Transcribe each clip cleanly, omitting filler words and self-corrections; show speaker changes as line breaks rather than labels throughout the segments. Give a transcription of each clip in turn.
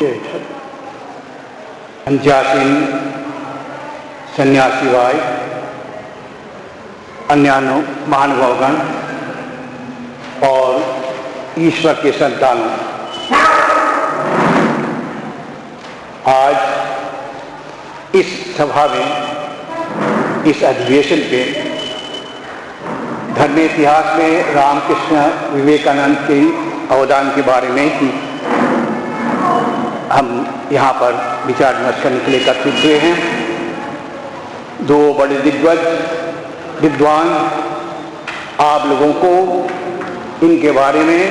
पूज्य संध्यासीन सन्यासी भाई, अन्यान्य महानुभावगण और ईश्वर के संतानों, आज इस सभा में, इस अधिवेशन पे धर्म इतिहास में रामकृष्ण विवेकानंद के अवदान के बारे में ही हम यहाँ पर विचार विमर्श करने के लिए एकत्रित हुए हैं। दो बड़े दिग्गज विद्वान आप लोगों को इनके बारे में,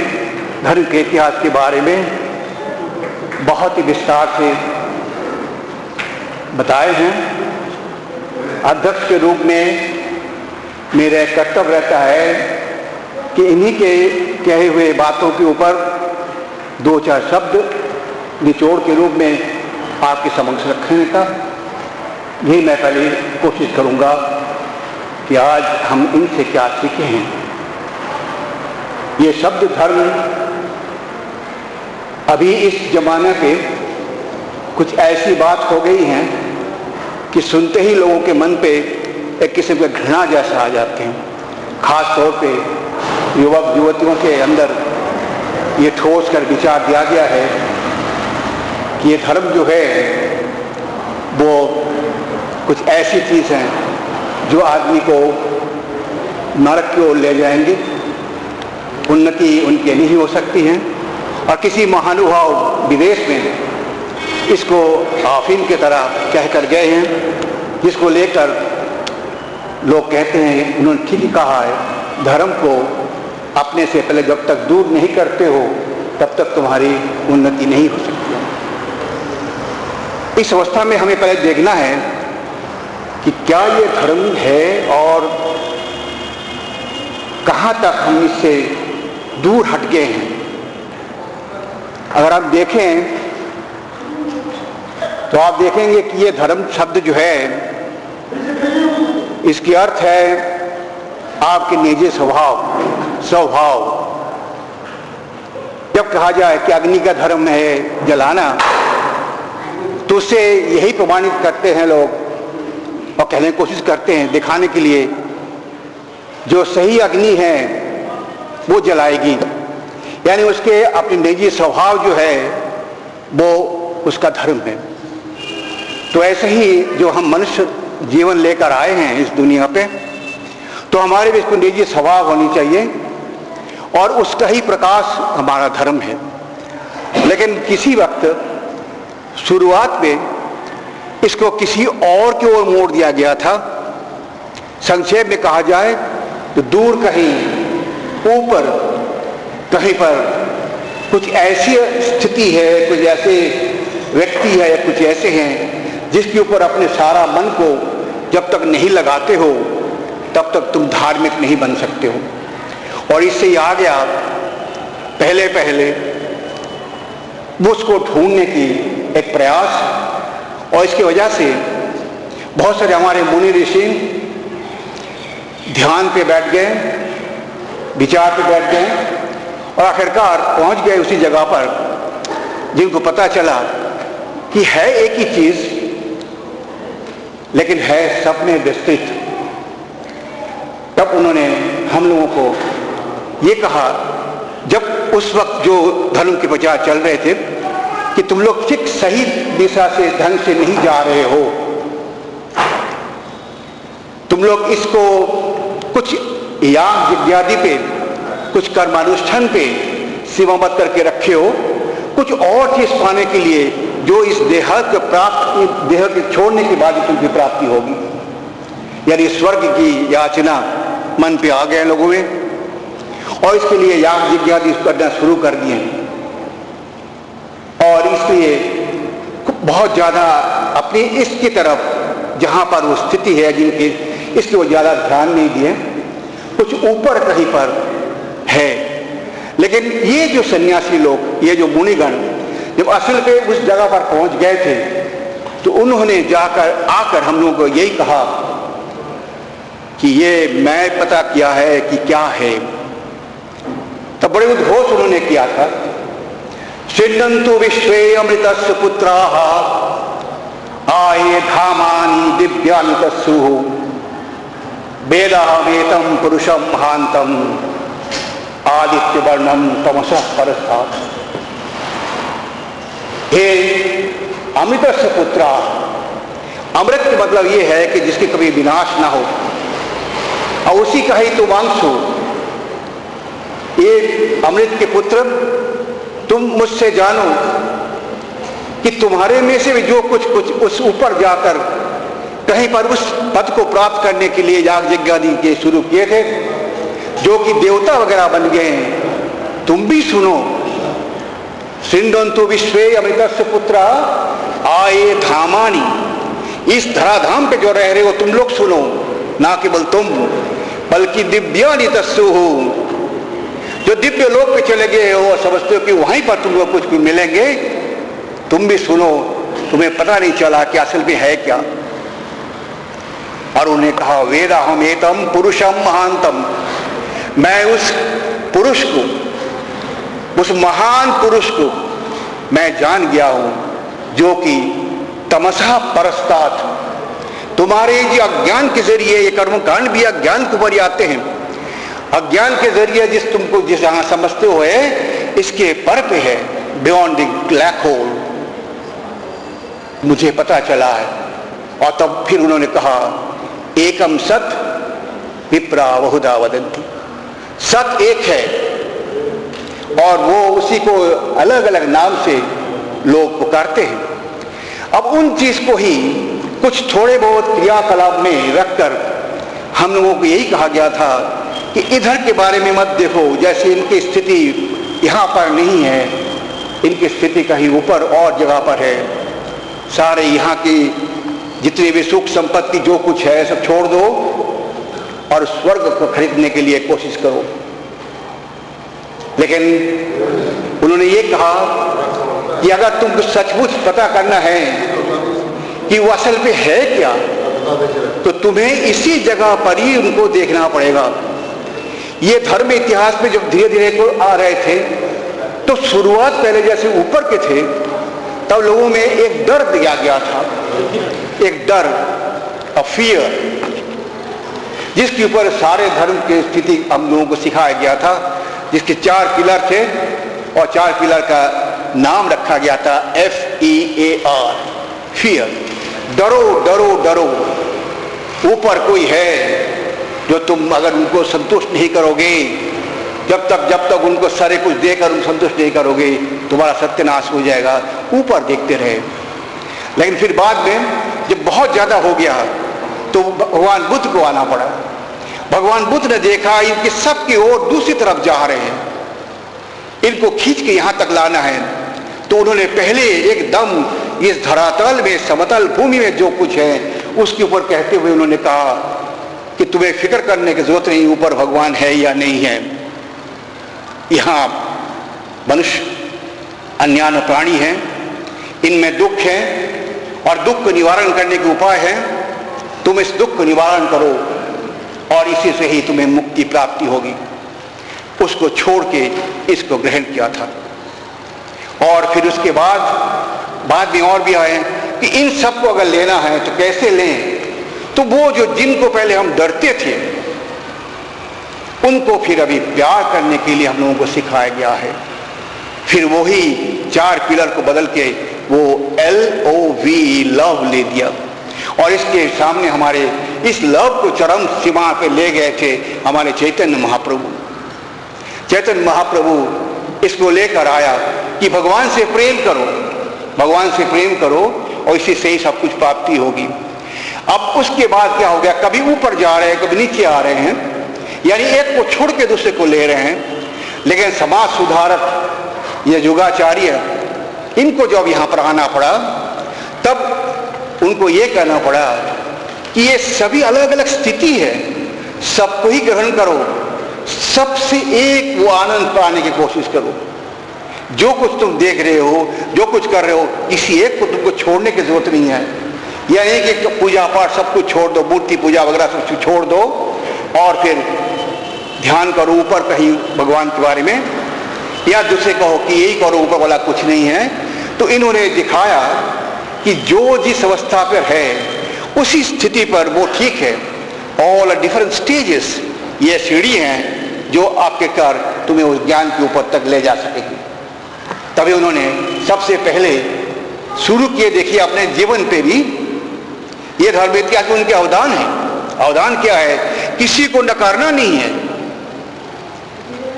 धर्म के इतिहास के बारे में बहुत ही विस्तार से बताए हैं। अध्यक्ष के रूप में मेरा कर्तव्य रहता है कि इन्हीं के कहे हुए बातों के ऊपर दो चार शब्द निचोड़ के रूप में आपके समक्ष रखने का यही मैं पहले कोशिश करूंगा कि आज हम इनसे क्या सीखे हैं। ये शब्द धर्म अभी इस जमाने पे कुछ ऐसी बात हो गई है कि सुनते ही लोगों के मन पे एक किस्म का घृणा जैसा आ जाते हैं। खास तौर पे युवक युवतियों के अंदर ये ठोस कर विचार दिया गया है कि ये धर्म जो है वो कुछ ऐसी चीज़ है जो आदमी को नरक की ओर ले जाएंगे, उन्नति उनकी नहीं हो सकती है। और किसी महानुभाव विदेश में इसको आफीन की तरह कहकर गए हैं, जिसको लेकर लोग कहते हैं, उन्होंने ठीक ही कहा है, धर्म को अपने से पहले जब तक दूर नहीं करते हो तब तक तुम्हारी उन्नति नहीं हो सकती है। इस अवस्था में हमें पहले देखना है कि क्या ये धर्म है और कहाँ तक हम इससे दूर हट गए हैं। अगर आप देखें तो आप देखेंगे कि ये धर्म शब्द जो है, इसकी अर्थ है आपके निजी स्वभाव। जब कहा जाए कि अग्नि का धर्म है जलाना, तो उससे यही प्रमाणित करते हैं लोग और कहने की कोशिश करते हैं दिखाने के लिए, जो सही अग्नि है वो जलाएगी, यानी उसके अपने निजी स्वभाव जो है वो उसका धर्म है। तो ऐसे ही जो हम मनुष्य जीवन लेकर आए हैं इस दुनिया पे, तो हमारे भी इसको निजी स्वभाव होनी चाहिए और उसका ही प्रकाश हमारा धर्म है। लेकिन किसी वक्त शुरुआत में इसको किसी और की ओर मोड़ दिया गया था। संक्षेप में कहा जाए तो दूर कहीं ऊपर कहीं पर कुछ ऐसी स्थिति है, कुछ ऐसे व्यक्ति है या कुछ ऐसे हैं जिसके ऊपर अपने सारा मन को जब तक नहीं लगाते हो तब तक तुम धार्मिक नहीं बन सकते हो। और इससे ही आ गया पहले पहले उसको ढूंढने की एक प्रयास, और इसकी वजह से बहुत सारे हमारे मुनि ऋषि ध्यान पे बैठ गए, विचार पे बैठ गए और आखिरकार पहुंच गए उसी जगह पर जिनको पता चला कि है एक ही चीज लेकिन है सब में विस्तृत। तब उन्होंने हम लोगों को ये कहा, जब उस वक्त जो धर्म के प्रचार चल रहे थे, कि तुम लोग ठीक सही दिशा से ढंग से नहीं जा रहे हो, तुम लोग इसको कुछ याग इत्यादि पे, कुछ कर्मानुष्ठान पे सीमाबद्ध करके रखे हो, कुछ और चीज पाने के लिए जो इस देह के छोड़ने के बाद तुमकी प्राप्ति होगी, यानी स्वर्ग की याचना मन पे आ गए लोगों में, और इसके लिए याग इत्यादि करना शुरू कर दिए। और इसलिए बहुत ज़्यादा अपनी इसकी तरफ जहाँ पर वो स्थिति है जिनकी, इसलिए वो ज़्यादा ध्यान नहीं दिए, कुछ ऊपर कहीं पर है। लेकिन ये जो सन्यासी लोग, ये जो मुनिगण, जब असल पे उस जगह पर पहुंच गए थे तो उन्होंने जाकर आकर हम लोगों को यही कहा कि ये मैं पता किया है कि क्या है। तब बड़े उद्घोष उन्होंने किया था। छिन्नन्तु विश्वे अमृतस्य पुत्राः आये धामानि दिव्यानि तस्सुः वेदाहमेतं पुरुषं महान्तं आदित्यवर्णं तमसः परस्तात्। हे अमृतस्य पुत्रा, अमृत का मतलब यह है कि जिसके कभी विनाश ना हो, और उसी का ही तुम अंश हो। ये अमृत के पुत्र, तुम मुझसे जानो कि तुम्हारे में से भी जो कुछ उस ऊपर जाकर कहीं पर उस पद को प्राप्त करने के लिए याग यज्ञ आदि के शुरू किए थे, जो कि देवता वगैरह बन गए हैं, तुम भी सुनो। सिंधंतु विश्वे अमृतस्य पुत्रा आये धामानि, इस धराधाम पे जो रह रहे हो तुम लोग सुनो, ना केवल तुम बल्कि दिव्यानि तस्सुः, जो दिव्य लोक पे चले गए हो, समझते हो कि वहीं पर तुम लोग कुछ मिलेंगे, तुम भी सुनो, तुम्हें पता नहीं चला कि असल में है क्या। और उन्हें कहा वेदाहम एतम पुरुषम महानतम, मैं उस पुरुष को, उस महान पुरुष को मैं जान गया हूं, जो कि तमसा परस्तात्, तुम्हारे जो अज्ञान के जरिए, ये कर्मकांड भी अज्ञान के ऊपर आते हैं, अज्ञान के जरिए जिस तुमको जिस जहां समझते हो है, इसके पर पे है, बियॉन्ड द ब्लैक होल, मुझे पता चला है। और तब फिर उन्होंने कहा एकम सत विप्रा बहुधा वदन्ति, सत एक है और वो उसी को अलग अलग नाम से लोग पुकारते हैं। अब उन चीज को ही कुछ थोड़े बहुत क्रियाकलाप में रखकर हम लोगों को यही कहा गया था कि इधर के बारे में मत देखो, जैसे इनकी स्थिति यहां पर नहीं है, इनकी स्थिति कहीं ऊपर और जगह पर है। सारे यहाँ की जितनी भी सुख संपत्ति जो कुछ है सब छोड़ दो और स्वर्ग को खरीदने के लिए कोशिश करो। लेकिन उन्होंने ये कहा कि अगर तुमको सचमुच पता करना है कि वो असल में है क्या, तो तुम्हें इसी जगह पर ही उनको देखना पड़ेगा। ये धर्म इतिहास में जब धीरे धीरे को आ रहे थे, तो शुरुआत पहले जैसे ऊपर के थे, तब लोगों में एक डर दिया गया था, एक डर, फियर, जिसके ऊपर सारे धर्म की स्थिति हम लोगों को सिखाया गया था, जिसके 4 पिलर थे और 4 पिलर का नाम रखा गया था FEAR, फियर। डरो डरो डरो, ऊपर कोई है जो तुम अगर उनको संतुष्ट नहीं करोगे, जब तक उनको सारे कुछ देकर उनको संतुष्ट नहीं करोगे, तुम्हारा सत्यानाश हो जाएगा। ऊपर देखते रहे। लेकिन फिर बाद में जब बहुत ज्यादा हो गया तो भगवान बुद्ध को आना पड़ा। भगवान बुद्ध ने देखा इनके सबकी ओर दूसरी तरफ जा रहे हैं, इनको खींच के यहां तक लाना है। तो उन्होंने पहले एकदम इस धरातल में, समतल भूमि में जो कुछ है उसके ऊपर कहते हुए उन्होंने कहा कि तुम्हें फिक्र करने की जरूरत नहीं, ऊपर भगवान है या नहीं है। यहां मनुष्य अन्यान्य प्राणी हैं, इनमें दुख है और दुख को निवारण करने के उपाय है। तुम इस दुख को निवारण करो और इसी से ही तुम्हें मुक्ति प्राप्ति होगी। उसको छोड़ के इसको ग्रहण किया था। और फिर उसके बाद में और भी आए कि इन सबको अगर लेना है तो कैसे लें। तो वो जो जिनको पहले हम डरते थे उनको फिर अभी प्यार करने के लिए हम लोगों को सिखाया गया है। फिर वही 4 पिलर को बदल के वो LOV, लव ले दिया। और इसके सामने हमारे इस लव को चरम सीमा पे ले गए थे हमारे चैतन्य महाप्रभु। चैतन्य महाप्रभु इसको लेकर आया कि भगवान से प्रेम करो, भगवान से प्रेम करो और इसी से ही सब कुछ प्राप्ति होगी। अब उसके बाद क्या हो गया, कभी ऊपर जा रहे हैं, कभी नीचे आ रहे हैं, यानी एक को छोड़ के दूसरे को ले रहे हैं। लेकिन समाज सुधारक ये युगाचार्य, इनको जब यहां पर आना पड़ा तब उनको ये कहना पड़ा कि ये सभी अलग अलग स्थिति है, सबको ही ग्रहण करो, सबसे एक वो आनंद पाने की कोशिश करो। जो कुछ तुम देख रहे हो, जो कुछ कर रहे हो, किसी एक को तुमको छोड़ने की जरूरत नहीं है। यानी कि पूजा पाठ सब कुछ छोड़ दो, मूर्ति पूजा वगैरह सब कुछ छोड़ दो और फिर ध्यान करो ऊपर कहीं भगवान के बारे में। या दूसरे कहो कि यही करो, ऊपर वाला कुछ नहीं है। तो इन्होंने दिखाया कि जो जिस अवस्था पर है उसी स्थिति पर वो ठीक है। ऑल डिफरेंट स्टेजेस, ये सीढ़ी हैं जो आपके कर तुम्हें उस ज्ञान के ऊपर तक ले जा सकेगी। तभी उन्होंने सबसे पहले शुरू किए, देखिए अपने जीवन पे भी ये धर्म इतिहास में उनके अवदान है। अवदान क्या है? किसी को नकारना नहीं है,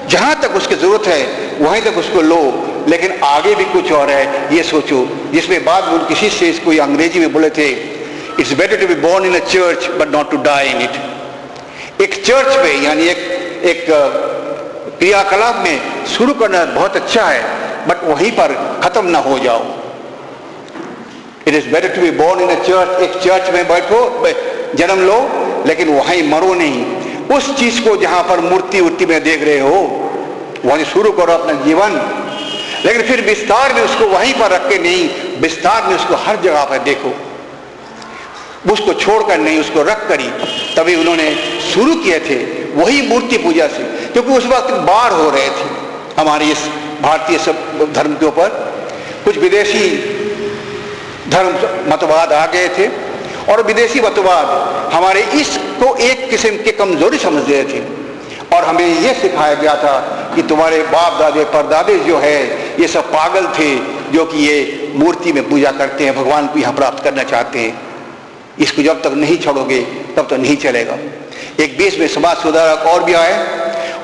जहां तक उसकी जरूरत है वहीं तक उसको लो, लेकिन आगे भी कुछ और है ये सोचो। जिसमें बाद में किसी से इसको अंग्रेजी में बोले थे, it's better to be born in a church but not to die in it. एक चर्च में यानी एक क्रियाकलाप में शुरू करना बहुत अच्छा है, बट वहीं पर खत्म ना हो जाओ। It is better to be born in a church, एक चर्च में बैठो, जन्म लो, लेकिन वहीं मरो नहीं। उस चीज को जहां पर मूर्ति उर्ति में देख रहे हो वहीं शुरू करो अपना जीवन, लेकिन फिर विस्तार में उसको वहीं पर रख के नहीं, विस्तार में उसको हर जगह पर देखो, उसको छोड़कर नहीं, उसको रख करी। तभी उन्होंने शुरू किए थे वही मूर्ति पूजा से, क्योंकि उस वक्त बाढ़ हो रहे थे हमारे इस भारतीय सब धर्म के ऊपर। कुछ विदेशी धर्म मतवाद आ गए थे और विदेशी मतवाद हमारे इसको एक किस्म की कमजोरी समझ रहे थे, और हमें यह सिखाया गया था कि तुम्हारे बाप दादे परदादे जो है ये सब पागल थे, जो कि ये मूर्ति में पूजा करते हैं, भगवान को यहाँ प्राप्त करना चाहते हैं। इसको जब तक नहीं छोड़ोगे तब तक नहीं चलेगा। एक बीच में समाज सुधारक और भी आए,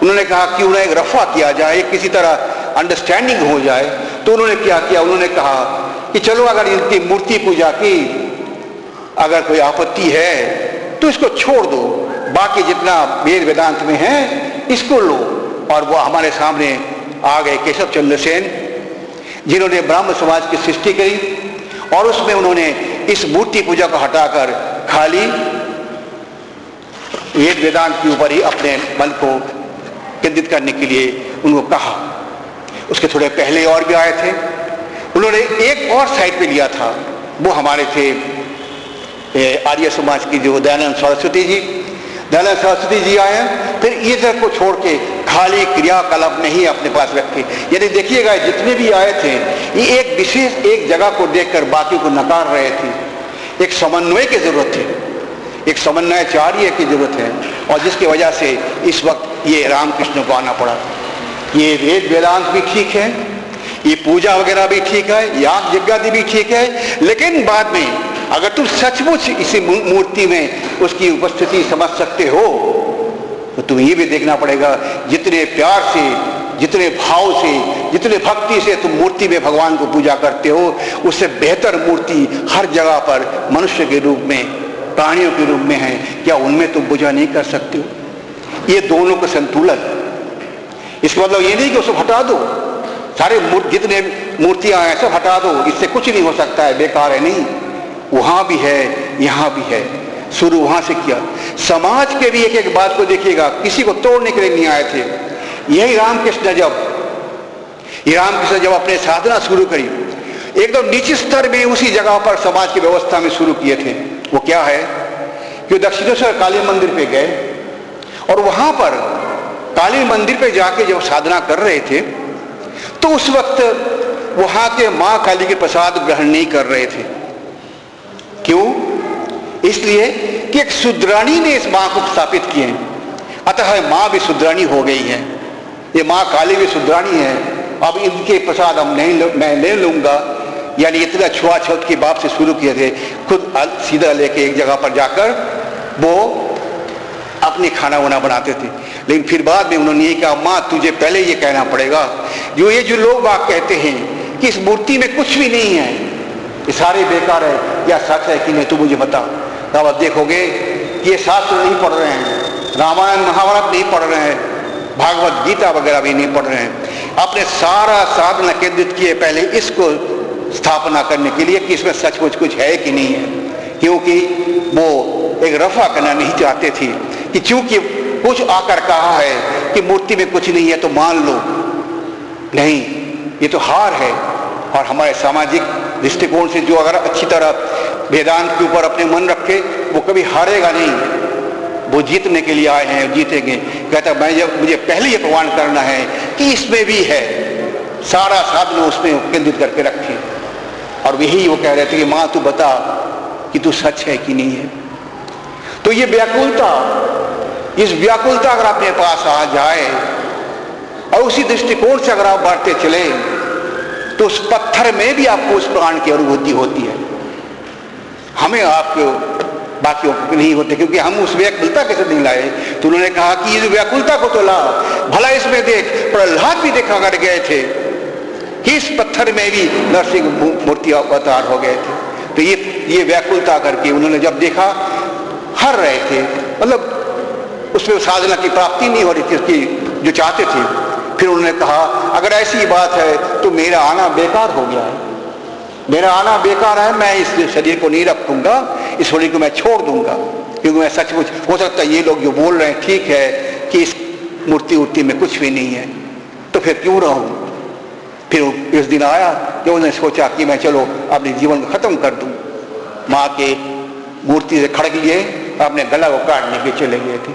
उन्होंने कहा कि उन्हें एक रफा किया जाए, किसी तरह अंडरस्टैंडिंग हो जाए। तो उन्होंने क्या किया? उन्होंने कहा कि चलो अगर इनकी मूर्ति पूजा की अगर कोई आपत्ति है तो इसको छोड़ दो, बाकी जितना वेद वेदांत में है इसको लो। और वो हमारे सामने आ गए केशव चंद्र सेन, जिन्होंने ब्राह्म समाज की सृष्टि करी, और उसमें उन्होंने इस मूर्ति पूजा को हटाकर खाली वेद वेदांत के ऊपर ही अपने मन को केंद्रित करने के लिए उनको कहा। उसके थोड़े पहले और भी आए थे, उन्होंने एक और साइड पे लिया था, वो हमारे थे आर्य समाज की जो दयानंद सरस्वती जी आए। फिर ये सब को छोड़ के खाली क्रियाकलाप नहीं अपने पास रखे। यानी देखिएगा जितने भी आए थे ये एक विशेष एक जगह को देखकर बाकी को नकार रहे थे। एक समन्वय की जरूरत है, एक समन्वयाचार्य की जरूरत है, और जिसकी वजह से इस वक्त ये रामकृष्ण को आना पड़ा। ये वेद वेदांत भी ठीक है, ये पूजा वगैरह भी ठीक है, याग यज्ञादि भी ठीक है, लेकिन बाद में अगर तुम सचमुच इसी मूर्ति में उसकी उपस्थिति समझ सकते हो तो तुम्हें ये भी देखना पड़ेगा जितने प्यार से, जितने भाव से, जितने भक्ति से तुम मूर्ति में भगवान को पूजा करते हो, उससे बेहतर मूर्ति हर जगह पर मनुष्य के रूप में, प्राणियों के रूप में है। क्या उनमें तुम पूजा नहीं कर सकते हो? ये दोनों का संतुलन। इसका मतलब ये नहीं कि उसको हटा दो, सारे जितने मूर्तियां हैं सब हटा दो, इससे कुछ नहीं हो सकता है, बेकार है। नहीं, वहां भी है, यहां भी है। शुरू वहां से किया। समाज के भी एक एक बात को देखिएगा, किसी को तोड़ने के लिए नहीं आए थे। यही रामकृष्ण जब अपने साधना शुरू करी, एकदम निचले स्तर में उसी जगह पर समाज की व्यवस्था में शुरू किए थे। वो क्या है कि दक्षिणेश्वर काली मंदिर पे गए, और वहां पर काली मंदिर पे जाके जब साधना कर रहे थे तो उस वक्त वहां के मां काली के प्रसाद ग्रहण नहीं कर रहे थे। क्यों? इसलिए कि एक शूद्राणी ने इस मां को स्थापित किए, अतः मां भी शूद्राणी हो गई है, ये मां काली भी शूद्राणी है, अब इनके प्रसाद मैं ले लूंगा। यानी इतना छुआछूत के बाप से शुरू किए थे, खुद सीधा लेके एक जगह पर जाकर वो अपने खाना वाना बनाते थे। लेकिन फिर बाद में उन्होंने ये कहा, मां तुझे पहले ये कहना पड़ेगा, जो लोग बात कहते हैं कि इस मूर्ति में कुछ भी नहीं है, ये सारे बेकार है, या सच है कि नहीं तू मुझे बता। तब आप देखोगे ये शास्त्र नहीं पढ़ रहे हैं, रामायण महाभारत नहीं पढ़ रहे हैं, भागवत गीता वगैरह भी नहीं पढ़ रहे हैं। अपने सारा साधना केंद्रित किए पहले इसको स्थापना करने के लिए कि इसमें सचमुच कुछ है कि नहीं है, क्योंकि वो एक रफा करना नहीं चाहते थे कि चूंकि कुछ आकर कहा है कि मूर्ति में कुछ नहीं है तो मान लो। नहीं, ये तो हार है। और हमारे सामाजिक दृष्टिकोण से जो अगर अच्छी तरह वेदांत के ऊपर अपने मन रखे, वो कभी हारेगा नहीं, वो जीतने के लिए आए हैं, जीतेंगे। कहता मुझे पहले ये प्रमाण करना है कि इसमें भी है, सारा साधन उसमें केंद्रित करके रखे। और वही वो कह रहे थे कि माँ तू बता कि तू सच है कि नहीं है। तो ये व्याकुलता, इस व्याकुलता अगर अपने पास आ जाए और उसी दृष्टिकोण से अगर आप बढ़ते चले तो उस पत्थर में भी आपको उस प्राण की अनुभूति होती है। हमें आपको बाकियों को नहीं होते, क्योंकि हम उस व्याकुलता कैसे नहीं लाए। तो उन्होंने कहा कि इस व्याकुलता को तो ला, भला इसमें देख प्रहलाद भी देखा कर गए थे कि इस पत्थर में भी नरसिंह मूर्ति अवतार हो गए थे। तो ये व्याकुलता करके उन्होंने जब देखा हर रहे थे, मतलब उसमें साधना की प्राप्ति नहीं हो रही थी उसकी जो चाहते थे। फिर उन्होंने कहा अगर ऐसी बात है तो मेरा आना बेकार हो गया है, मेरा आना बेकार है, मैं इस शरीर को नहीं रखूंगा, इस शरीर को मैं छोड़ दूंगा, क्योंकि मैं सचमुच हो सकता है ये लोग जो बोल रहे हैं ठीक है कि इस मूर्ति में कुछ भी नहीं है, तो फिर क्यों रहूं। फिर इस दिन आया जब उन्होंने सोचा कि मैं चलो अपने जीवन को खत्म कर दूं। माँ के मूर्ति से खड़क लिए अपने गला को काटने के चले गए थे।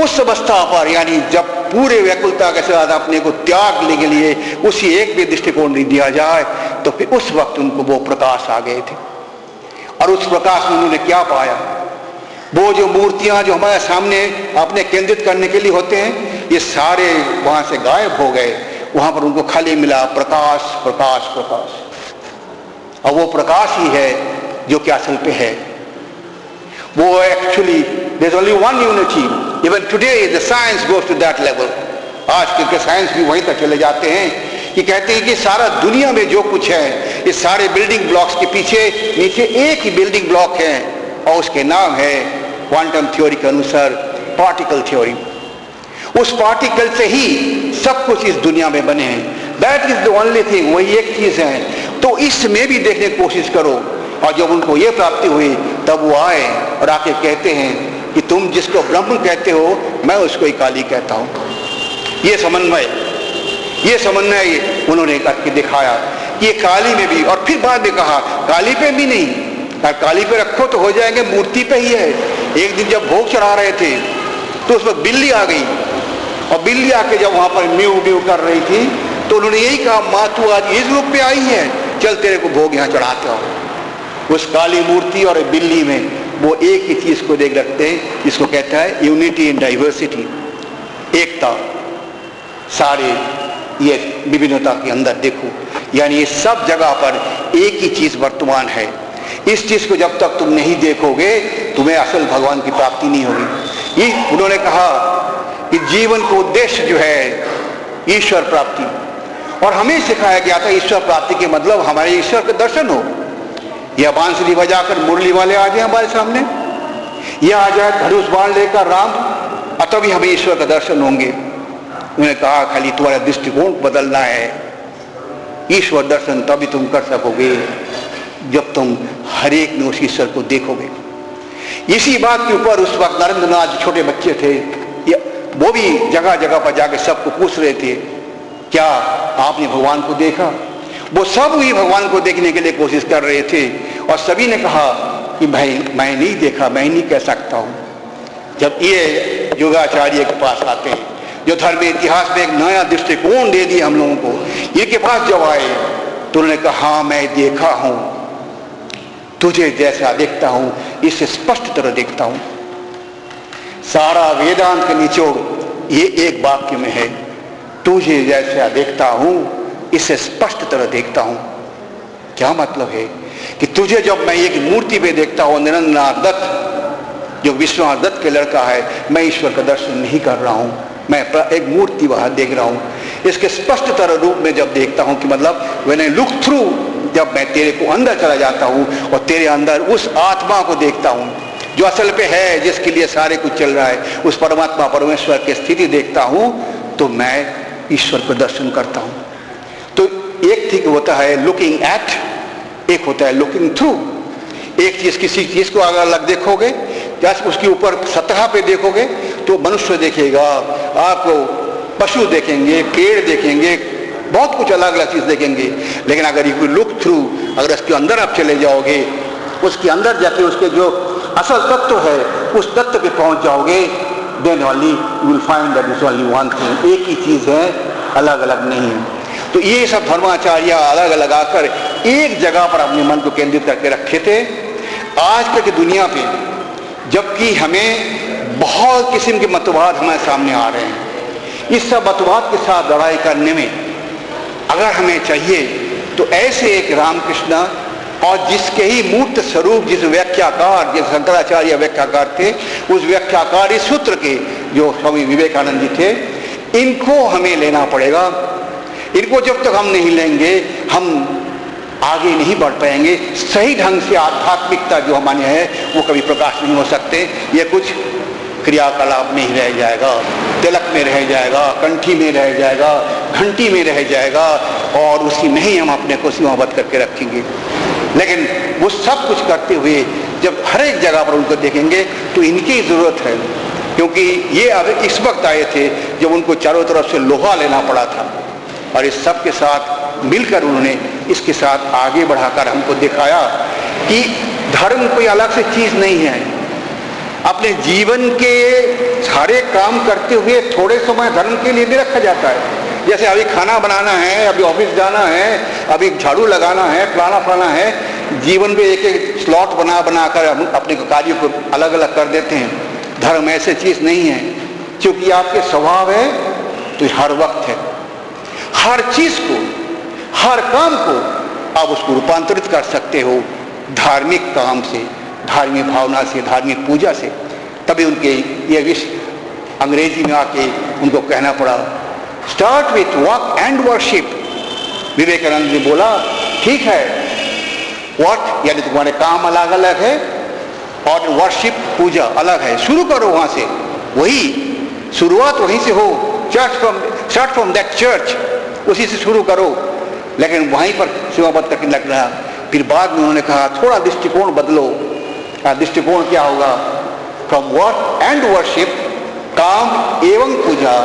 उस अवस्था पर, यानी जब पूरे व्याकुलता के साथ अपने को त्यागने के लिए उसी एक भी दृष्टिकोण नहीं दिया जाए, तो फिर उस वक्त उनको वो प्रकाश आ गए थे। और उस प्रकाश में उन्होंने क्या पाया, वो जो मूर्तियां जो हमारे सामने अपने केंद्रित करने के लिए होते हैं, ये सारे वहां से गायब हो गए। वहां पर उनको खाली मिला प्रकाश प्रकाश प्रकाश। और वो प्रकाश ही है जो कि असल पे है। वो actually there is only one unity. Even today the science goes to that level. आज के साइंस भी वहीं तक चले जाते हैं कि कहते हैं कि सारा दुनिया में जो कुछ है, इस सारे बिल्डिंग ब्लॉक्स के पीछे नीचे एक ही बिल्डिंग ब्लॉक है, और उसके नाम है क्वांटम थ्योरी के अनुसार पार्टिकल थ्योरी। उस पार्टिकल से ही सब कुछ इस दुनिया में बने हैं। That is the only thing, वही एक चीज है। तो इसमें भी देखने की कोशिश करो। और जब उनको ये प्राप्ति हुई तब वो आए और आके कहते हैं कि तुम जिसको ब्रह्म कहते हो मैं उसको ही काली कहता हूं। ये समन्वय उन्होंने करके दिखाया कि ये काली में भी। और फिर बाद में कहा काली पे भी नहीं, काली पे रखो तो हो जाएंगे, मूर्ति पे ही है। एक दिन जब भोग चढ़ा रहे थे तो उसमें बिल्ली आ गई, और बिल्ली आके जब वहां पर म्यू म्यू कर रही थी तो उन्होंने यही कहा माँ तू आज इस रूप पे आई है, चल तेरे को भोग यहाँ चढ़ाते हो। उस काली मूर्ति और बिल्ली में वो एक ही चीज को देख रखते हैं जिसको कहता है यूनिटी इन डाइवर्सिटी, एकता। सारे ये विभिन्नता के अंदर देखो, यानी ये सब जगह पर एक ही चीज वर्तमान है। इस चीज को जब तक तुम नहीं देखोगे तुम्हें असल भगवान की प्राप्ति नहीं होगी। ये उन्होंने कहा कि जीवन का उद्देश्य जो है ईश्वर प्राप्ति, और हमें सिखाया गया था ईश्वर प्राप्ति के मतलब हमारे ईश्वर के दर्शन हो। या बांसुरी बजाकर मुरली वाले आ जाए हमारे सामने, या आ जाए धनुष बाण लेकर राम, तभी हमें ईश्वर का दर्शन होंगे। उन्होंने कहा खाली तुम्हारा दृष्टिकोण बदलना है, ईश्वर दर्शन तभी तुम कर सकोगे जब तुम हर एक में उस ईश्वर को देखोगे। इसी बात के ऊपर उस वक्त नरेंद्र नाथ छोटे बच्चे थे, वो भी जगह जगह पर जाके सबको पूछ रहे थे क्या आपने भगवान को देखा। वो सब ही भगवान को देखने के लिए कोशिश कर रहे थे, और सभी ने कहा कि भाई मैं नहीं देखा, मैं नहीं कह सकता हूं। जब ये योगाचार्य के पास आते हैं जो धर्म इतिहास में एक नया दृष्टिकोण दे दिया हम लोगों को, ये के पास जब आए तो उन्होंने कहा हाँ मैं देखा हूं, तुझे जैसा देखता हूं इससे स्पष्ट तरह देखता हूं। सारा वेदांत का निचोड़ ये एक वाक्य में है, तुझे जैसा देखता हूं इससे स्पष्ट तरह देखता हूं। क्या मतलब है कि तुझे जब मैं एक मूर्ति पे देखता हूं, निरंजनाथ दत्त जो विश्वनाथ दत्त के लड़का है, मैं ईश्वर का दर्शन नहीं कर रहा हूं, मैं एक मूर्ति वहां देख रहा हूं। इसके स्पष्ट तरह रूप में जब देखता हूं कि मतलब व्हेन आई लुक थ्रू, जब मैं तेरे को अंदर चला जाता हूं और तेरे अंदर उस आत्मा को देखता हूं जो असल पे है, जिसके लिए सारे कुछ चल रहा है, उस परमात्मा परमेश्वर की स्थिति देखता हूं तो मैं ईश्वर को दर्शन करता हूं। तो एक ठीक होता है लुकिंग एट, एक होता है लुकिंग थ्रू। एक चीज किसी चीज को अगर अलग देखोगे, जैसे उसके ऊपर सतह पे देखोगे तो मनुष्य देखेगा, आपको पशु देखेंगे, पेड़ देखेंगे, बहुत कुछ अलग अलग चीज देखेंगे। लेकिन अगर यू लुक थ्रू, अगर उसके अंदर आप चले जाओगे, उसके अंदर जाके उसके जो असल तत्व है उस तत्व पे पहुंच जाओगे, then only you will find that is only one thing, एक ही चीज है, अलग अलग नहीं है। तो ये सब धर्माचार्य अलग अलग आकर एक जगह पर अपने मन को केंद्रित करके रखे थे। आजकल की दुनिया पे जबकि हमें बहुत किस्म के मतवाद हमारे सामने आ रहे हैं, इस सब मतवाद के साथ लड़ाई करने में अगर हमें चाहिए तो ऐसे एक रामकृष्ण और जिसके ही मूर्त स्वरूप, जिस व्याख्याकार, जिस शंकराचार्य व्याख्याकार थे, उस व्याख्याकारी सूत्र के जो स्वामी विवेकानंद जी थे, इनको हमें लेना पड़ेगा। इनको जब तक हम नहीं लेंगे हम आगे नहीं बढ़ पाएंगे। सही ढंग से आध्यात्मिकता जो हमारे है वो कभी प्रकाश नहीं हो सकते। ये कुछ क्रियाकलाप में ही रह जाएगा, तिलक में रह जाएगा, कंठी में रह जाएगा, घंटी में रह जाएगा और उसी में ही हम अपने को सीमाबद्ध करके रखेंगे। लेकिन वो सब कुछ करते हुए जब हर एक जगह पर उनको देखेंगे तो इनकी जरूरत है, क्योंकि ये अब इस वक्त आए थे जब उनको चारों तरफ से लोहा लेना पड़ा था और इस सब के साथ मिलकर उन्होंने इसके साथ आगे बढ़ाकर हमको दिखाया कि धर्म कोई अलग से चीज नहीं है। अपने जीवन के सारे काम करते हुए थोड़े समय धर्म के लिए भी रखा जाता है। जैसे अभी खाना बनाना है, अभी ऑफिस जाना है, अभी झाड़ू लगाना है, फलाना है, जीवन में एक एक स्लॉट बना कर हम अपने कार्य को अलग अलग कर देते हैं। धर्म ऐसे चीज नहीं है, क्योंकि आपके स्वभाव है तो हर वक्त है, हर चीज को, हर काम को आप उसको रूपांतरित कर सकते हो धार्मिक काम से, धार्मिक भावना से, धार्मिक पूजा से। तभी उनके ये विषय अंग्रेजी में आके उनको कहना पड़ा, start with work and worship. Vivekananda ने बोला ठीक है, वर्क यानी तुम्हारे काम अलग अलग है और वर्शिप पूजा अलग है, शुरू करो वहां से, वही शुरुआत वहीं से हो, स्टार्ट फ्रॉम दैट चर्च, उसी से शुरू करो। लेकिन वहीं पर सीमाबद्ध करके लग रहा। फिर बाद में उन्होंने कहा थोड़ा दृष्टिकोण बदलो। दृष्टिकोण क्या होगा? फ्रॉम वर्क एंड वर्शिप, काम एवं पूजा।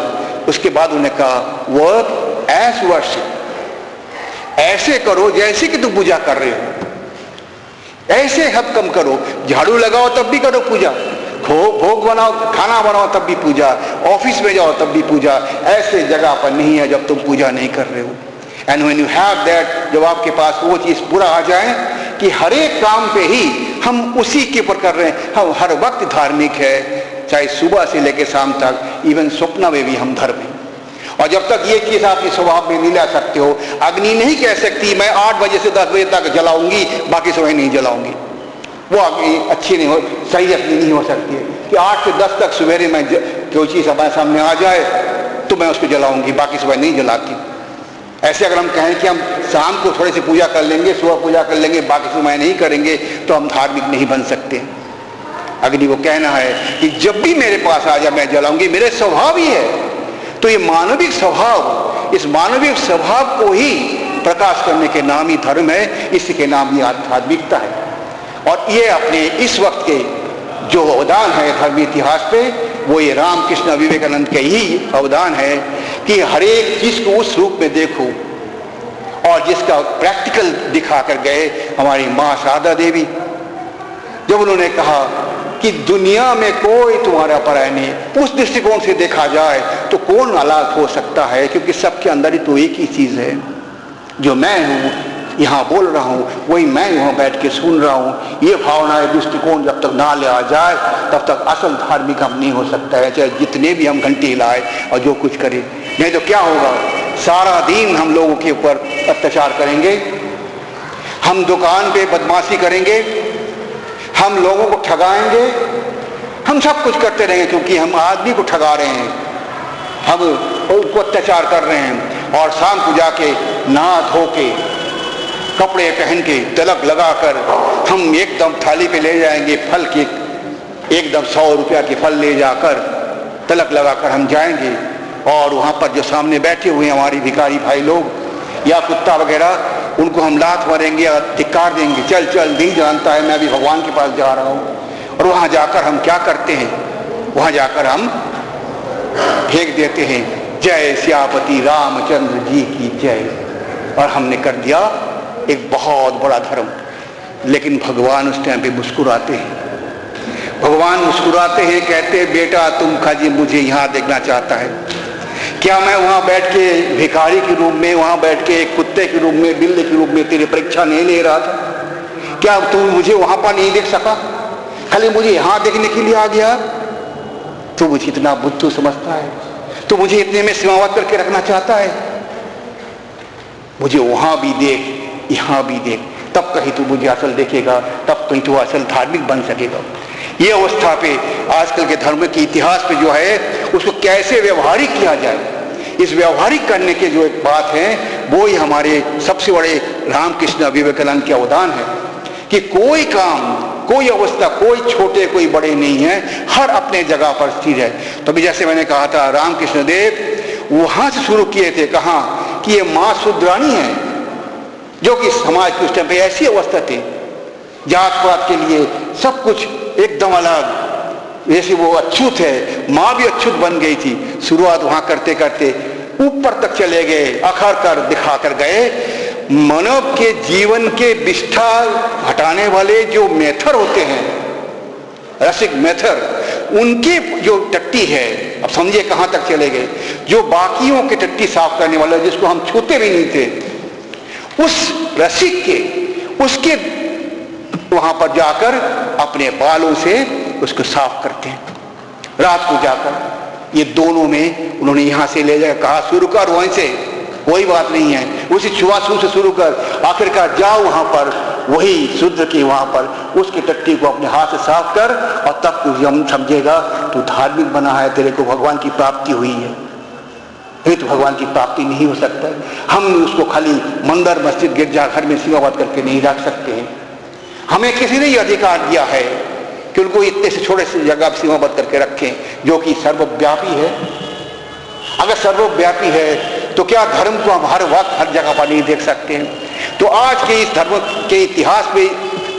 उसके बाद उन्होंने कहा वर्क एज वर्शिप, ऐसे करो जैसे कि तुम पूजा कर रहे हो, ऐसे हद कम करो। झाड़ू लगाओ तब भी करो पूजा, भोग बनाओ, खाना बनाओ तब भी पूजा, ऑफिस में जाओ तब भी पूजा। ऐसे जगह पर नहीं है जब तुम पूजा नहीं कर रहे हो। And when you have that, जब आपके पास वो चीज पूरा आ जाए कि हर एक काम पे ही हम उसी के ऊपर कर रहे हैं, हम हर वक्त धार्मिक है, चाहे सुबह से लेकर शाम तक, इवन स्वप्न में भी हम धर्म हैं। और जब तक ये चीज आपके स्वभाव में नहीं ला सकते हो, अग्नि नहीं कह सकती मैं 8 बजे से 10 बजे तक जलाऊंगी, बाकी समय नहीं जलाऊंगी। वो अग्नि अच्छी नहीं हो, सही अग्नि नहीं हो सकती है कि 8 से 10 तक सवेरे में कोई चीज हमारे सामने आ जाए तो मैं उसको जलाऊंगी, बाकी समय नहीं जलाती। ऐसे अगर हम कहें कि हम शाम को थोड़े से पूजा कर लेंगे, सुबह पूजा कर लेंगे, बाकी समय नहीं करेंगे, तो हम धार्मिक नहीं बन सकते। अग्नि को कहना है कि जब भी मेरे पास आ जाए मैं जलाऊंगी, मेरे स्वभाव ही है। तो ये मानविक स्वभाव, इस मानविक स्वभाव को ही प्रकाश करने के नाम ही धर्म है, इसी के नाम ही आध्यात्मिकता है। और ये अपने इस वक्त के जो अवदान है धर्म इतिहास पे, वो ये रामकृष्ण विवेकानंद के ही अवदान है कि हर एक चीज को उस रूप में देखो। और जिसका प्रैक्टिकल दिखा कर गए हमारी माँ शारदा देवी, जब उन्होंने कहा कि दुनिया में कोई तुम्हारा पराया नहीं, उस दृष्टिकोण से देखा जाए तो कौन अलग हो सकता है, क्योंकि सबके अंदर ही तो एक ही चीज है। जो मैं हूँ यहाँ बोल रहा हूँ, वही मैं वहाँ बैठ के सुन रहा हूँ। ये भावना दृष्टिकोण जब तक ना ले आ जाए तब तक असल धार्मिक हम नहीं हो सकता है, चाहे जितने भी हम घंटी हिलाए और जो कुछ करें। नहीं तो क्या होगा, सारा दिन हम लोगों के ऊपर अत्याचार करेंगे, हम दुकान पे बदमाशी करेंगे, हम लोगों को ठगाएंगे, हम सब कुछ करते रहेंगे, क्योंकि हम आदमी को ठगा रहे हैं, हम उनको अत्याचार कर रहे हैं। और शाम को जाके नहा धो के कपड़े पहन के तिलक लगाकर हम एकदम थाली पे ले जाएंगे फल के, एकदम 100 रुपया के फल ले जाकर तिलक लगाकर हम जाएंगे। और वहाँ पर जो सामने बैठे हुए हैं हमारी भिखारी भाई लोग या कुत्ता वगैरह, उनको हम लात मारेंगे या धिक्कार देंगे, चल चल नहीं जानता है मैं अभी भगवान के पास जा रहा हूँ। और वहाँ जाकर हम क्या करते हैं, वहाँ जाकर हम फेंक देते हैं जय सियापति रामचंद्र जी की जय, और हमने कर दिया एक बहुत बड़ा धर्म। लेकिन भगवान उस टाइम पे मुस्कुराते हैं, भगवान मुस्कुराते हैं, कहते हैं बेटा तुम खाजी मुझे यहाँ देखना चाहता है, क्या मैं वहां बैठ के भिखारी के रूप में, वहां बैठ के एक कुत्ते के रूप में, बिल्ली के रूप में तेरी परीक्षा नहीं ले रहा था? क्या तू मुझे वहां पर नहीं देख सका? खाली मुझे यहां देखने के लिए आ गया? तू मुझे इतना बुद्धू समझता है? तू मुझे इतने में सीमाबद्ध करके रखना चाहता है? मुझे वहां भी देख, यहां भी देख, तब कहीं तू मुझे असल देखेगा, तब कहीं तू असल धार्मिक बन सकेगा। ये अवस्था पे आजकल के धर्म के इतिहास पे जो है उसको कैसे व्यवहारिक किया जाए, इस व्यवहारिक करने के जो एक बात है वो ही हमारे सबसे बड़े रामकृष्ण विवेकानंद के अवदान है कि कोई काम, कोई अवस्था, कोई छोटे कोई बड़े नहीं है, हर अपने जगह पर स्थिर है। तो अभी जैसे मैंने कहा था, रामकृष्ण देव वहां से शुरू किए थे, कहा कि ये मां शुद्रानी है, जो कि समाज के उस टाइम पे ऐसी अवस्था थी, जात पात के लिए सब कुछ एकदम अलग, जैसे वो अछूत है, मां भी अछूत बन गई थी। शुरुआत वहां करते करते ऊपर तक चले गए, अखर कर दिखा कर गए। मानव के जीवन के विष्ठा हटाने वाले जो मेथर होते हैं, रसिक मेथर, उनकी जो टट्टी है, अब समझिए कहां तक चले गए, जो बाकियों के टट्टी साफ करने वाला जिसको हम छूते भी नहीं थे, उस रसिक के, उसके वहां पर जाकर अपने बालों से उसको साफ करते हैं रात को जाकर। ये दोनों में उन्होंने यहां से ले जाकर कहा शुरू कर, वहीं से कोई बात नहीं है, उसी छुआछू से शुरू कर, आखिरकार जाओ वहां पर, वही शुद्र के वहां पर उसकी टट्टी को अपने हाथ से साफ कर, और तब तू समझेगा तू धार्मिक बना है, तेरे को भगवान की प्राप्ति हुई है। नहीं तो भगवान की प्राप्ति नहीं हो सकता। हम उसको खाली मंदिर, मस्जिद, गिरजाघर में सीमाबद्ध करके नहीं रख सकते हैं। हमें किसी ने यह अधिकार दिया है कि उनको इतने से छोटे से जगह सीमाबद्ध करके रखें, जो कि सर्वव्यापी है। अगर सर्वव्यापी है तो क्या धर्म को हम हर वक्त हर जगह पर नहीं देख सकते हैं? तो आज के इस धर्म के इतिहास में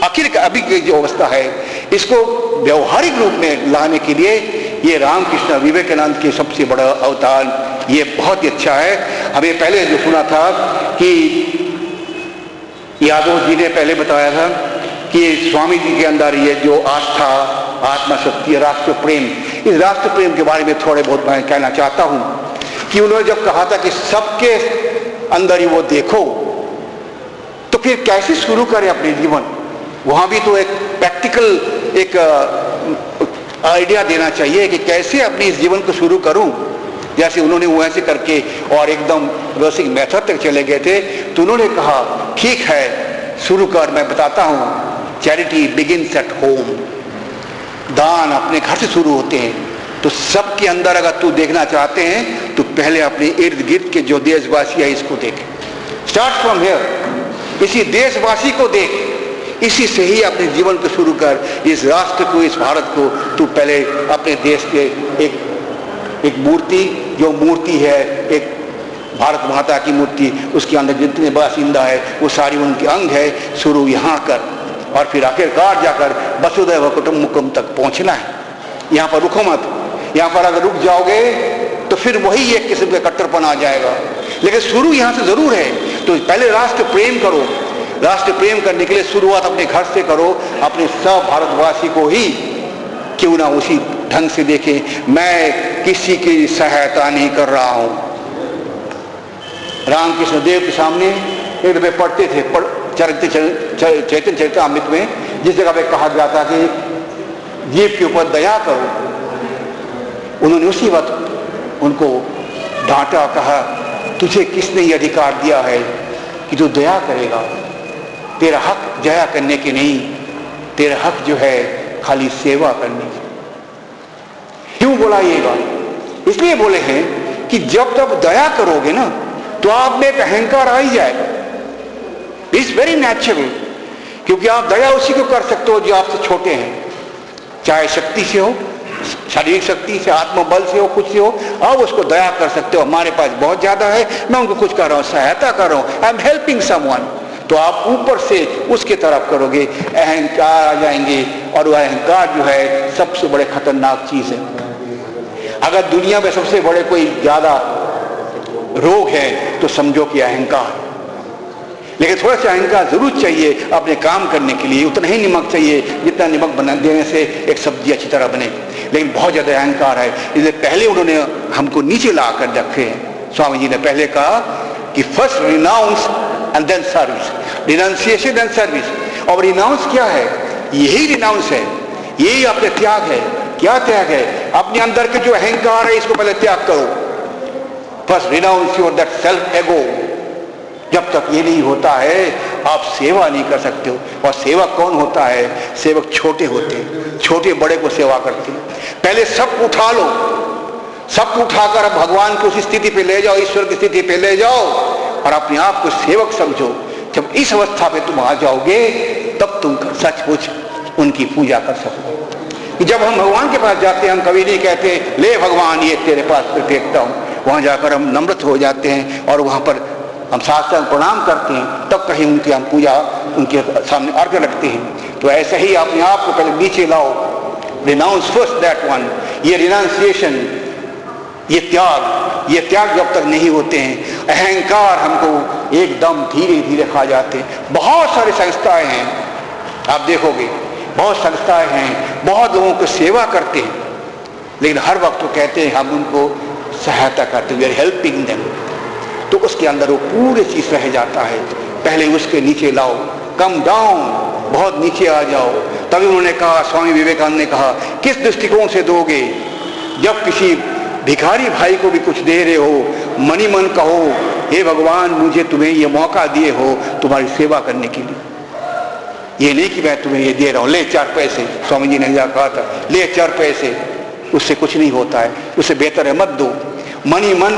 आखिर का अभी की जो अवस्था है, इसको व्यवहारिक रूप में लाने के लिए ये रामकृष्ण विवेकानंद के सबसे बड़ा अवतार ये बहुत ही अच्छा है। हमें पहले जो सुना था कि यादव जी ने पहले बताया था कि स्वामी जी के अंदर ये जो आस्था, आत्मशक्ति, राष्ट्र प्रेम, इस राष्ट्र प्रेम के बारे में थोड़े बहुत मैं कहना चाहता हूं कि उन्होंने जब कहा था कि सबके अंदर ही वो देखो, तो फिर कैसे शुरू करें अपने जीवन? वहां भी तो एक प्रैक्टिकल एक आइडिया देना चाहिए कि कैसे अपने इस जीवन को शुरू करूं। जैसे उन्होंने वैसे करके और एकदम रसिक मेथड तक चले गए थे, तो उन्होंने कहा ठीक है शुरू कर, मैं बताता हूं, चैरिटी बिगिंस एट होम। दान अपने घर से शुरू होते हैं। तो सबके अंदर अगर तू देखना चाहते हैं तो पहले अपने इर्द गिर्द के जो देशवासी है इसको देख, स्टार्ट फ्रॉम हियर। इसी देशवासी को देख, इसी से ही अपने जीवन को शुरू कर। इस राष्ट्र को, इस भारत को तू पहले अपने देश के एक मूर्ति, जो मूर्ति है एक भारत माता की मूर्ति, उसके अंदर जितने बासिंदा है वो सारी उनके अंग है, शुरू यहाँ कर और फिर आखिरकार जाकर वसुधैव कुटुम्बकम तक पहुंचना है। यहाँ पर रुको मत, यहाँ पर अगर रुक जाओगे तो फिर वही एक किस्म का कट्टरपन आ जाएगा। लेकिन शुरू यहाँ से जरूर है। तो पहले राष्ट्र प्रेम करो। राष्ट्र प्रेम करने के लिए शुरुआत अपने घर से करो, अपने सब भारतवासी को ही क्यों ना उसी ढंग से देखें। मैं किसी की सहायता नहीं कर रहा हूं। रामकृष्ण देव के सामने एक दफे पढ़ते थे चैतन्य चरितामृत में, जिस जगह पे कहा गया था कि जीव के ऊपर दया करो, उन्होंने उसी वक्त उनको डांटा, कहा तुझे किसने ये अधिकार दिया है कि तू दया करेगा? तेरा हक दया करने के नहीं, तेरा हक जो है खाली सेवा करने की। क्यों बोला ये बात? इसलिए बोले हैं कि जब तक दया करोगे ना तो आप में एक अहंकार आ ही जाएगा। इट्स वेरी नेचुरल, क्योंकि आप दया उसी को कर सकते हो जो आपसे छोटे हैं, चाहे शक्ति से हो, शारीरिक शक्ति से, आत्मबल से हो, कुछ से हो, आप उसको दया कर सकते हो। हमारे पास बहुत ज्यादा है, मैं उनको कुछ कर रहा हूं, सहायता कर रहा हूं, आई एम हेल्पिंग समवन, तो आप ऊपर से उसके तरफ करोगे, अहंकार आ जाएंगे। और वह अहंकार जो है सबसे बड़े खतरनाक चीज है। अगर दुनिया में सबसे बड़े कोई ज्यादा रोग है तो समझो कि अहंकार। लेकिन थोड़ा सा अहंकार जरूर चाहिए अपने काम करने के लिए। उतना ही नमक चाहिए जितना नमक बना देने से एक सब्जी अच्छी तरह बने, लेकिन बहुत ज्यादा अहंकार है, इसलिए पहले उन्होंने हमको नीचे ला कर रखे हैं। स्वामी जी ने पहले कहा कि first renounce and then service, renunciation and service. और रिनाउंस क्या है? यही रिनाउंस है, यही अपने त्याग है। क्या त्याग है? अपने अंदर के जो अहंकार है इसको पहले त्याग करो। First renounce your that self एगो। जब तक ये नहीं होता है आप सेवा नहीं कर सकते हो। और सेवक कौन होता है? सेवक छोटे होते हैं, छोटे बड़े को सेवा करते हैं। पहले सब उठा लो, सब उठाकर अब भगवान की उस स्थिति पे ले जाओ, ईश्वर की स्थिति पे ले जाओ और अपने आप को सेवक समझो। जब इस अवस्था पे तुम आ जाओगे तब तुम सचमुच उनकी पूजा कर सकोगे। जब हम भगवान के पास जाते हैं हम कभी नहीं कहते ले भगवान ये तेरे पास पे फेंकता हूं। वहां जाकर हम नम्रत हो जाते हैं और वहां पर हम साष्टांग प्रणाम करते हैं, तब कहीं उनकी हम पूजा उनके सामने अर्घ रखते हैं। तो ऐसे ही अपने आप को पहले नीचे लाओ, रिनाउंस फर्स्ट दैट वन। ये रिनाउंसिएशन, ये त्याग जब तक नहीं होते हैं अहंकार हमको एकदम धीरे धीरे खा जाते हैं। बहुत सारी संस्थाएं हैं, आप देखोगे बहुत संस्थाएं हैं, बहुत लोगों को सेवा करते हैं, लेकिन हर वक्त वो कहते हैं हम उनको सहायता करते, वी आर हेल्पिंग देम। तो उसके अंदर वो पूरी चीज रह जाता है। पहले उसके नीचे लाओ, कम डाउन, बहुत नीचे आ जाओ। तभी उन्होंने कहा, स्वामी विवेकानंद ने कहा, किस दृष्टिकोण से दोगे? जब किसी भिखारी भाई को भी कुछ दे रहे हो, मनी मन कहो हे भगवान मुझे तुम्हें ये मौका दिए हो तुम्हारी सेवा करने के लिए। ये नहीं कि मैं तुम्हें ये दे रहा हूं, ले 4 पैसे। स्वामी जी ने कहा था ले 4 पैसे, उससे कुछ नहीं होता है, उससे बेहतर है मत दो। मनी मन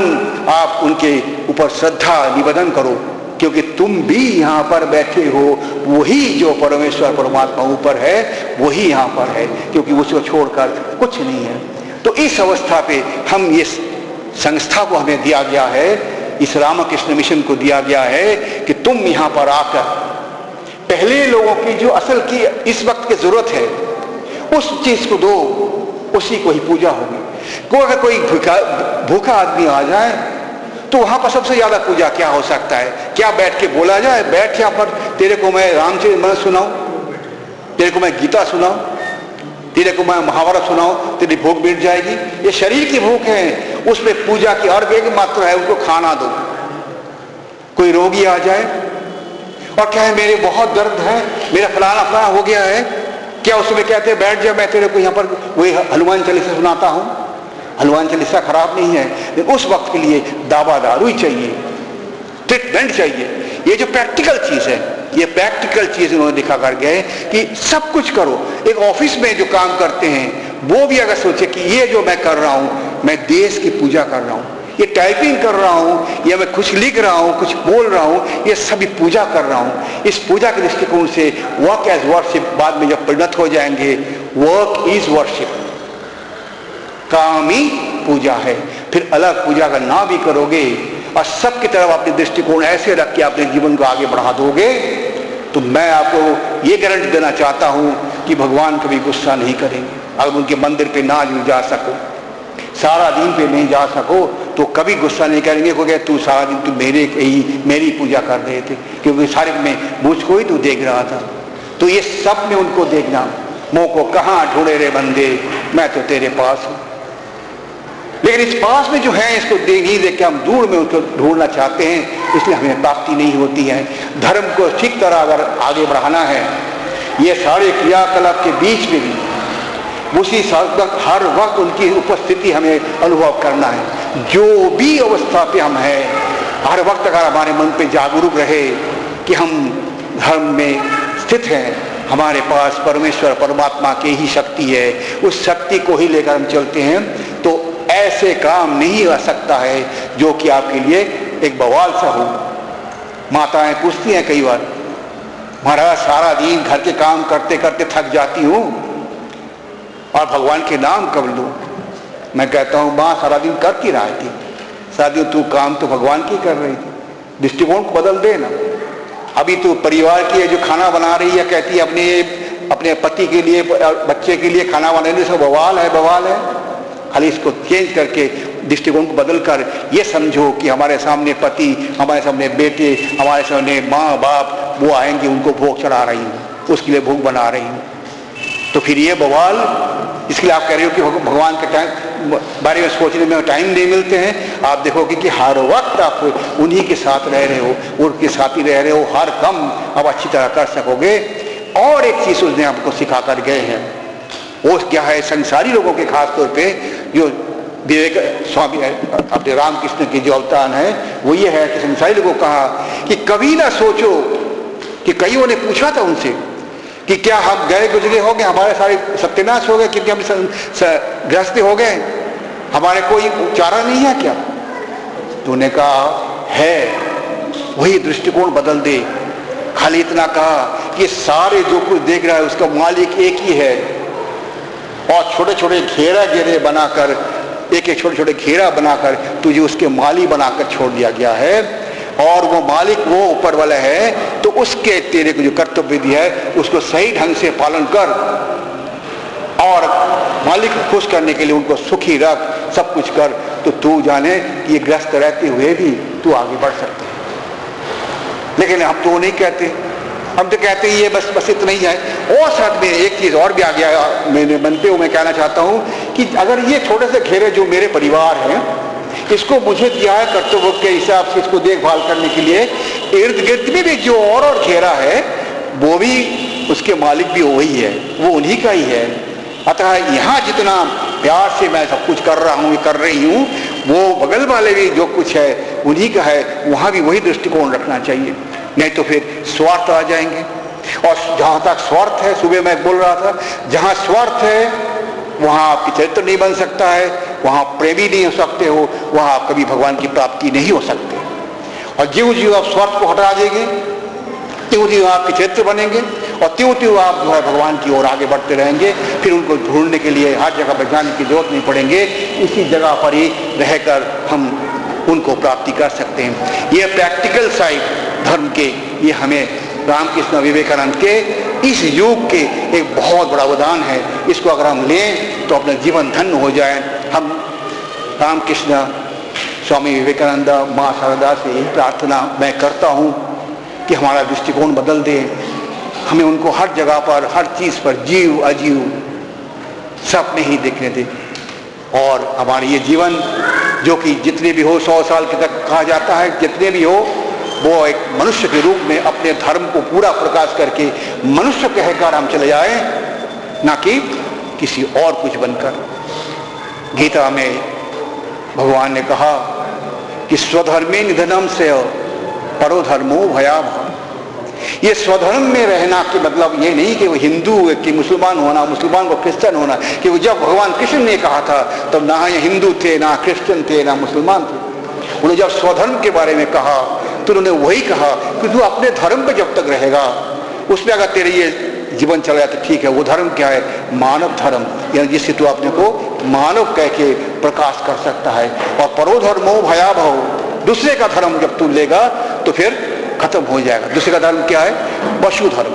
आप उनके ऊपर श्रद्धा निवेदन करो, क्योंकि तुम भी यहाँ पर बैठे हो, वही जो परमेश्वर परमात्मा ऊपर है वही यहाँ पर है, क्योंकि उसको छोड़कर कुछ नहीं है। तो इस अवस्था पे हम इस संस्था को हमें दिया गया है, इस रामकृष्ण मिशन को दिया गया है कि तुम यहाँ पर आकर पहले लोगों की जो असल की इस वक्त की जरूरत है उस चीज को दो, उसी को ही पूजा होगी। अगर कोई भूखा आदमी आ जाए तो वहां पर सबसे ज्यादा पूजा क्या हो सकता है? क्या बैठ के बोला जाए, बैठ यहाँ पर तेरे को मैं रामचरितमानस सुनाऊं, तेरे को मैं गीता सुनाऊं, तेरे को मैं महाभारत सुनाऊं, तेरी भूख मिट जाएगी? ये शरीर की भूख है, उसमें पूजा की अर्घ एक मात्र है, उनको खाना दो। कोई रोगी आ जाए और कहे मेरे बहुत दर्द है, मेरा फलाना हो गया है, क्या उसमें कहते बैठ जा मैं तेरे को यहाँ पर वही हनुमान चालीसा सुनाता हूं? हनुमान चालीसा खराब नहीं है, लेकिन उस वक्त के लिए दावा दारू ही चाहिए, ट्रीटमेंट चाहिए। ये जो प्रैक्टिकल चीज है, ये प्रैक्टिकल चीज उन्होंने दिखा कर गए कि सब कुछ करो। एक ऑफिस में जो काम करते हैं वो भी अगर सोचे कि ये जो मैं कर रहा हूं मैं देश की पूजा कर रहा हूं, ये टाइपिंग कर रहा हूं या मैं कुछ लिख रहा हूं, कुछ बोल रहा हूं, ये सभी पूजा कर रहा हूं। इस पूजा के दृष्टिकोण से वर्क एज वर्शिप बाद में जब परिणत हो जाएंगे, वर्क इज वर्शिप, काम ही पूजा है। फिर अलग पूजा का नाम भी करोगे और सबकी तरफ अपने दृष्टिकोण ऐसे रख के अपने जीवन को आगे बढ़ा दोगे तो मैं आपको ये गारंटी देना चाहता हूं कि भगवान कभी गुस्सा नहीं करेंगे। अगर उनके मंदिर पे ना जा सको, सारा दिन पे नहीं जा सको तो कभी गुस्सा नहीं करेंगे, क्योंकि तू सारा दिन तू मेरी पूजा कर रहे थे, क्योंकि सारे में मुझको ही तू देख रहा था। तो ये सब में उनको देखना, मोह को कहाँ ढूंढे रे बंदे, मैं तो तेरे पास हूं। लेकिन इस पास में जो है इसको नहीं देख के हम दूर में उसको ढूंढना चाहते हैं, इसलिए हमें प्राप्ति नहीं होती है। धर्म को ठीक तरह अगर आगे बढ़ाना है, ये सारे क्रियाकलाप के बीच में भी उसी हर वक्त उनकी उपस्थिति हमें अनुभव करना है। जो भी अवस्था पे हम हैं, हर वक्त अगर हमारे मन पे जागरूक रहे कि हम धर्म में स्थित हैं, हमारे पास परमेश्वर परमात्मा की ही शक्ति है, उस शक्ति को ही लेकर हम चलते हैं, तो ऐसे काम नहीं आ सकता है जो कि आपके लिए एक बवाल सा हो। माताएं पूछती हैं कई बार, महाराज सारा दिन घर के काम करते करते थक जाती हूं और भगवान के नाम कब लूं? मैं कहता हूं मां सारा दिन कर की रही थी, सारा दिन तू काम तो भगवान की कर रही थी, दृष्टिकोण को बदल दे ना। अभी तू परिवार की जो खाना बना रही है, कहती है अपने पति के लिए बच्चे के लिए खाना बनाने से बवाल है, बवाल है। खाली इसको चेंज करके दृष्टिकोण को बदलकर ये समझो कि हमारे सामने पति, हमारे सामने बेटे, हमारे सामने माँ बाप, वो आएंगे, उनको भोग चढ़ा रही हूँ, उसके लिए भोग बना रही हूँ। तो फिर ये बवाल, इसके लिए आप कह रहे हो कि भगवान के टाइम बारे में सोचने में टाइम नहीं मिलते हैं। आप देखोगे कि हर वक्त आप उन्हीं के साथ रह रहे हो, उनके साथ ही रह रहे हो, हर काम आप अच्छी तरह कर सकोगे। और एक चीज उसने आपको सिखा कर गए हैं, वो क्या है, संसारी लोगों के खास तौर पे जो विवेक स्वामी अपने रामकृष्ण के जो अवतार है वो ये है कि संसारी लोगों को कहा कि कभी ना सोचो कि कईयों ने पूछा था उनसे कि क्या हम गए गुजरे हो गए, हमारे सारे सत्यानाश हो गए, क्योंकि हम ग्रस्त हो गए, हमारे कोई चारा नहीं है क्या? तो उन्होंने कहा है, वही दृष्टिकोण बदल दे। खाली इतना कहा कि सारे जो कुछ देख रहा है उसका मालिक एक ही है, और छोटे छोटे घेरा घेरे बनाकर, एक एक छोटे छोटे घेरा बनाकर तुझे उसके माली बनाकर छोड़ दिया गया है, और वो मालिक वो ऊपर वाला है। तो उसके तेरे को जो कर्तव्य दिया है उसको सही ढंग से पालन कर, और मालिक को खुश करने के लिए उनको सुखी रख, सब कुछ कर, तो तू जाने कि ये ग्रस्त रहते हुए भी तू आगे बढ़ सकते है। लेकिन हम तो नहीं कहते, हम तो कहते हैं ये बस इतना ही है। और साथ में एक चीज और भी आ गया मैंने बनते हुए मैं कहना चाहता हूं कि अगर ये छोटे से घेरे जो मेरे परिवार हैं, इसको मुझे दिया है कर्तव्य के हिसाब से इसको देखभाल करने के लिए, इर्द गिर्द में भी जो और घेरा है वो भी उसके मालिक भी वही है, वो उन्हीं का ही है। अतः यहाँ जितना प्यार से मैं सब कुछ कर रहा हूँ, कर रही हूँ, वो बगल वाले भी जो कुछ है उन्हीं का है, वहाँ भी वही दृष्टिकोण रखना चाहिए, नहीं तो फिर स्वार्थ आ जाएंगे। और जहाँ तक स्वार्थ है, सुबह मैं बोल रहा था, जहाँ स्वार्थ है वहाँ आपकी चरित्र नहीं बन सकता है, वहाँ प्रेमी नहीं हो सकते हो, वहाँ आप कभी भगवान की प्राप्ति नहीं हो सकते। और ज्यों ज्यों आप स्वार्थ को हटा देंगे त्यों त्यों आपके चरित्र बनेंगे, और त्यों त्यों आप जो है भगवान की ओर आगे बढ़ते रहेंगे। फिर उनको ढूंढने के लिए हर जगह पर जाने की जरूरत नहीं पड़ेंगे, इसी जगह पर ही रहकर हम उनको प्राप्ति कर सकते हैं। ये प्रैक्टिकल साइड धर्म के, ये हमें रामकृष्ण विवेकानंद के इस युग के एक बहुत बड़ा वरदान है। इसको अगर हम लें तो अपना जीवन धन्य हो जाए। हम रामकृष्ण स्वामी विवेकानंद, माँ शारदा से यही प्रार्थना मैं करता हूँ कि हमारा दृष्टिकोण बदल दे, हमें उनको हर जगह पर, हर चीज पर, जीव अजीव सब में ही देखने दे। और हमारे ये जीवन जो कि जितने भी हो, 100 साल के तक कहा जाता है, जितने भी हो, वो एक मनुष्य के रूप में अपने धर्म को पूरा प्रकाश करके मनुष्य कहकर हम चले जाए, ना कि किसी और कुछ बनकर। गीता में भगवान ने कहा कि स्वधर्मे निधनम से परो धर्मो भयावह। ये स्वधर्म में रहना के मतलब ये नहीं कि वो हिंदू कि मुसलमान होना, मुसलमान को क्रिश्चियन होना, कि वो जब भगवान कृष्ण ने कहा था तब ना ये हिंदू थे, ना क्रिश्चियन थे, ना मुसलमान थे। उन्होंने जब स्वधर्म के बारे में कहा तो उन्होंने वही कहा कि तू अपने धर्म पे जब तक रहेगा, उसमें अगर तेरे ये जीवन चला जाए तो ठीक है। वो धर्म क्या है? मानव धर्म, यानी जिससे तू अपने को मानव कह के प्रकाश कर सकता है। और परो धर्मो भयावह, दूसरे का धर्म जब तू लेगा तो फिर खत्म हो जाएगा। दूसरे का धर्म क्या है? पशु धर्म।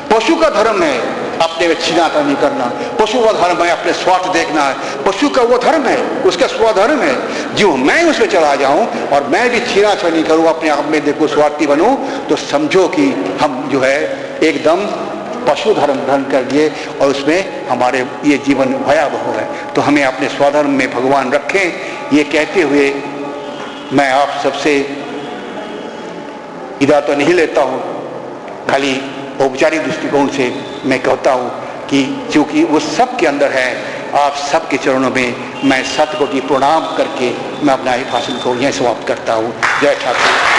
पशु का धर्म है अपने में छीनाता नहीं करना, पशु का धर्म है अपने स्वार्थ देखना है, पशु का वो धर्म है, उसका स्वधर्म है। जो मैं उसमें चला जाऊं और मैं भी छीना नहीं करूं, अपने आप में देखो स्वार्थी बनूं, तो समझो कि हम जो है एकदम पशु धर्म धारण कर दिए और उसमें हमारे ये जीवन भयावह है। तो हमें अपने स्वधर्म में भगवान रखें। ये कहते हुए मैं आप सबसे विदा तो नहीं लेता हूँ, खाली औपचारिक दृष्टिकोण से मैं कहता हूँ कि चूंकि वो सब के अंदर है, आप सबके चरणों में मैं सतकोटि प्रणाम करके मैं अपना भाषण को यहीं समाप्त करता हूँ। जय ठाकुर।